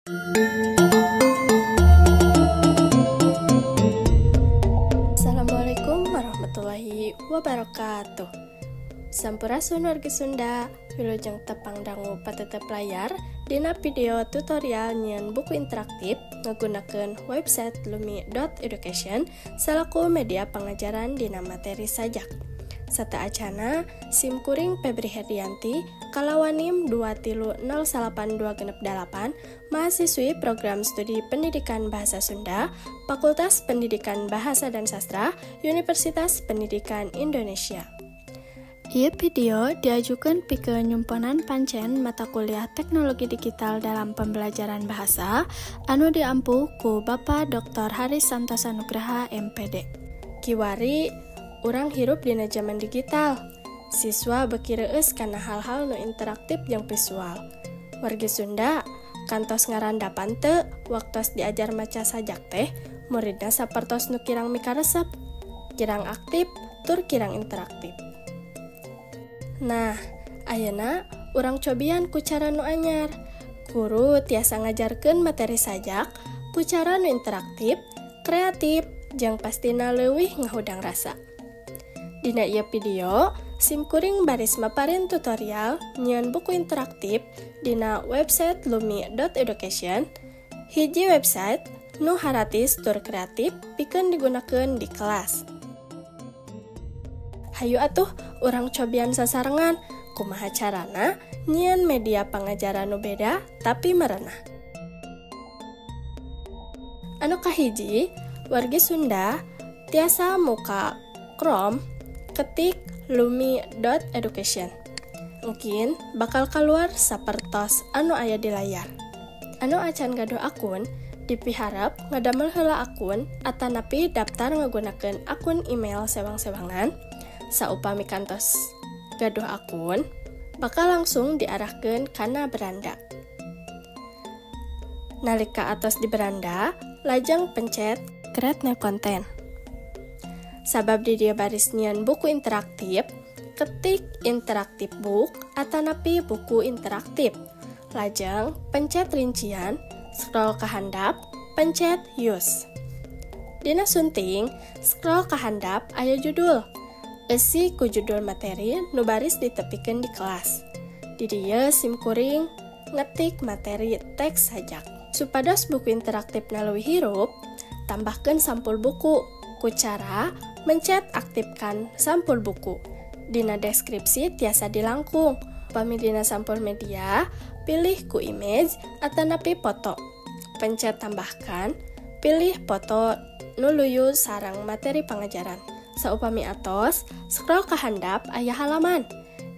Assalamualaikum warahmatullahi wabarakatuh. Sampurasun wargi Sunda, wilujeng tepang dangu patetep layar dina video tutorial nyeun buku interaktif nggunakeun website lumi.education salaku media pangajaran dina materi sajak. Sata acana sim kuring Febri Herdianti kalawanim 2308268 mahasiswi program studi pendidikan bahasa Sunda Fakultas Pendidikan Bahasa dan Sastra Universitas Pendidikan Indonesia. Ieu video diajukan pikeun nyumponan pancen mata kuliah teknologi digital dalam pembelajaran bahasa anu diampuh ku Bapak Dr. Haris Santosa Nugraha MPD. Kiwari urang hirup dina zaman digital. Siswa beki reueus kana hal-hal nu interaktif jeung visual. Wargi Sunda kantos ngarandapan teu waktos diajar maca sajak teh muridna sapertos nu kirang mikaresep, kirang aktif tur kirang interaktif. Nah, ayeuna urang cobian ku cara nu anyar. Guru tiasa ngajarkeun materi sajak ku cara nu interaktif, kreatif, jeung pastina leuwih ngahudang rasa. Dina ieu video, sim kuring baris maparin tutorial nyeun buku interaktif dina website lumi.education, hiji website nu haratis tur kreatif pikeun digunakeun di kelas. Hayu atuh urang cobian sasarengan kumaha carana nyieun media pangajaran nu beda tapi merenah. Anu kahiji, wargi Sunda tiasa muka Chrome ketik lumi.education. Mungkin bakal keluar sapertos anu aya di layar. Anu acan gaduh akun dipiharap ngadamel heula akun atanapi daftar ngagunakeun akun email sewang-sewangan. Saupami kantos gaduh akun bakal langsung diarahkeun kana beranda. Nalika atos di beranda, lajeng pencet create new content. Sabab di dia baris nyieun buku interaktif, ketik interaktif book atanapi buku interaktif. Lajeng pencet rincian, scroll ke handap, pencet use. Dina sunting, scroll ke handap aya judul. Isi ku judul materi nu baris ditepikeun di kelas. Di dieu sim kuring ngetik materi teks sajak. Supados buku interaktif na leuwih hirup, tambahkeun sampul buku ku cara mencet aktifkan sampul buku. Dina deskripsi tiasa dilangkung. Upami dina sampul media, pilih ku image atanapi foto. Pencet tambahkan, pilih foto nu luyu sareng materi pangajaran. Saupami atos, scroll ke handap aya halaman.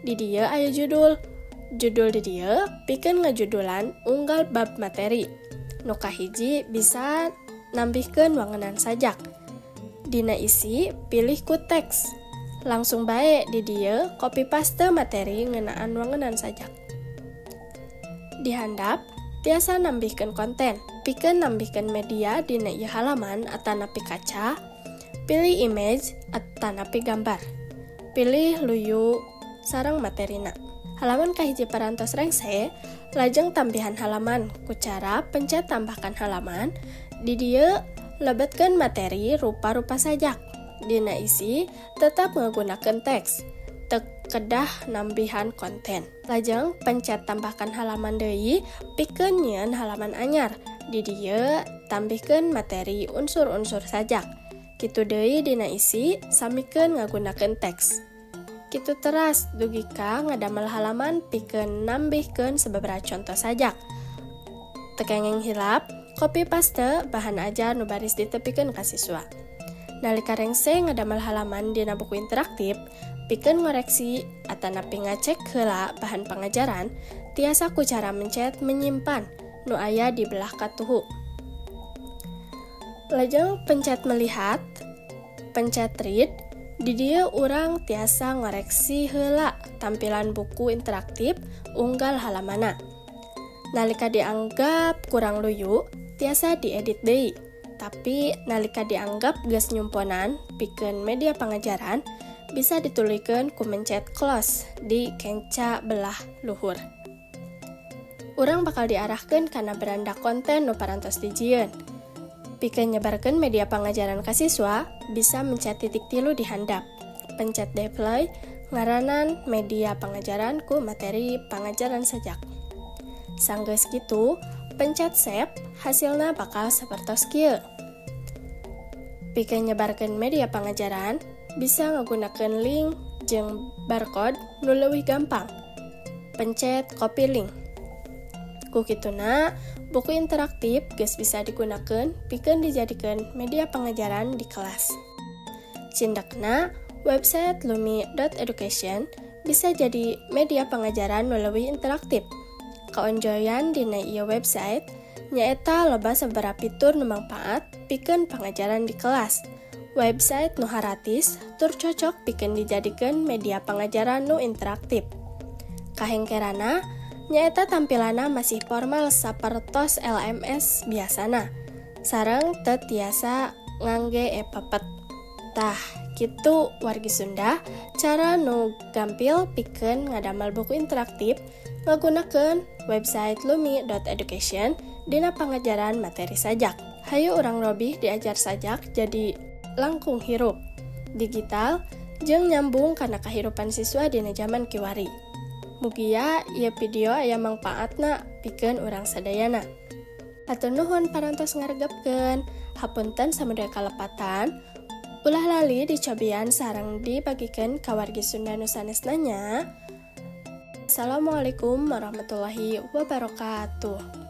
Di dieu aya judul. Judul di dieu pikeun ngajudulan unggal bab materi. Nu kahiji bisa nambihkeun wangunan sajak. Dina isi pilih ku teks. Langsung bae di dieu copy paste materi ngeunaan wangunan sajak. Di handap tiasa nambihkeun konten. Pikeun nambihkeun media dina ieu halaman atanapi kaca. Pilih image atanapi gambar. Pilih luyu sareng materina. Halaman kahiji parantos rengse, lajeng tambihan halaman ku cara pencet tambahkan halaman. Di dieu lebetkeun materi rupa-rupa sajak. Dina isi tetap menggunakeun teks. Teu kedah nambihan konten. Lajeng pencet tambahkan halaman deui pikeun nyieun halaman anyar. Di dieu tambihkeun materi unsur-unsur sajak. Kitu deui dina isi samikeun ngagunakeun teks. Kitu teras dugi ka ngadamel halaman pikeun nambihkeun sababaraha contoh sajak. Tekengeng hilap, copy paste bahan ajar nu baris ditepikeun ka siswa. Nalika rengse ngadamel halaman dina buku interaktif, pikeun ngoreksi atanapi ngacek heula bahan pangajaran, tiasa ku cara mencet menyimpan nu aya di belah katuhu. Lajeng pencet melihat, pencet read, di dieu urang tiasa ngoreksi heula tampilan buku interaktif unggal halamana. Nalika dianggap kurang luyu, tiasa diedit deui. Tapi nalika dianggap geus nyumponan pikeun media pangajaran, bisa ditulikeun ku mencet close di kenca belah luhur. urang bakal diarahkan karena beranda konten nu parantos dijieun. Pikeun nyebarkeun media pangajaran ka siswa, bisa mencet titik 3 di handap. Pencet deploy, ngaranan media pangajaran ku materi pangajaran sajak. Sanggeus kitu, pencet save, hasilna bakal sapertos kieu. Pikeun nyebarkeun media pangajaran, bisa ngagunakeun link jeung barcode nu leuwih gampang. Pencet copy link. Ku kituna, buku interaktif geus bisa digunakeun pikeun dijadikeun media pangajaran di kelas. Cindekna, website lumi.education bisa jadi media pangajaran nu leuwih interaktif. Kaonjoyan dina ieu website nyaeta loba sabaraha fitur nu mangpaat pikeun pangajaran di kelas. Website nu haratis tur cocok pikeun dijadikeun media pangajaran nu interaktif. Kahengkerana, nyaeta tampilana masih formal sapertos LMS biasana, sareng teu tiasa ngangge e-pepet. Tah, kitu wargi Sunda, cara nu gampil pikeun ngadamel buku interaktif ngagunakeun website lumi.education dina pangajaran materi sajak. Hayu urang robih diajar sajak jadi langkung hirup, digital, jeung nyambung kana kahirupan siswa dina zaman kiwari. Mugia ieu video aya mangpaatna pikeun urang sadayana. Hatur nuhun parantos ngaregepkeun. Hapunten samudaya kalepatan. Ulah lali dicobian sareng dibagikeun ka wargi Sunda nu sanesna nya. Assalamualaikum warahmatullahi wabarakatuh.